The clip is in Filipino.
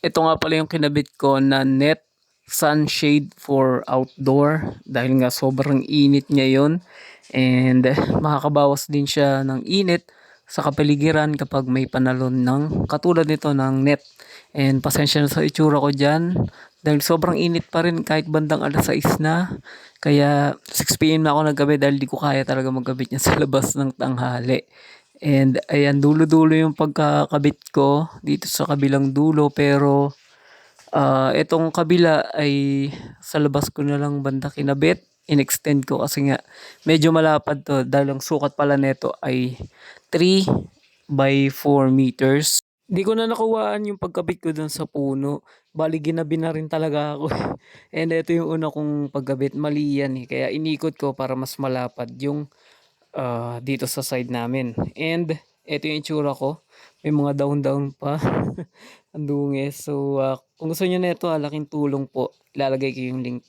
Ito nga pala yung kinabit ko na net sunshade for outdoor dahil nga sobrang init ngayon and makakabawas din siya ng init sa kapaligiran kapag may panalon ng katulad nito ng net. And pasensya na sa itsura ko dyan dahil sobrang init pa rin kahit bandang alas 6 na. Kaya 6 PM na ako naggabi dahil di ko kaya talaga maggabit niya sa labas ng tanghali. And ayan, dulo-dulo yung pagkakabit ko dito sa kabilang dulo pero itong kabila ay sa labas ko na lang banda kinabit. In-extend ko kasi nga medyo malapad to dahil ang sukat pala nito ay 3 by 4 meters. Di ko na nakuhaan yung pagkabit ko dun sa puno. Bali ginabi na rin talaga ako. And ito yung una kong pagkabit. Mali yan eh. Kaya inikot ko para mas malapad yung dito sa side namin. And ito yung itsura ko. May mga daon-daon pa. Ang dungis. So kung gusto niyo nito, laking tulong po. Ilalagay ko yung link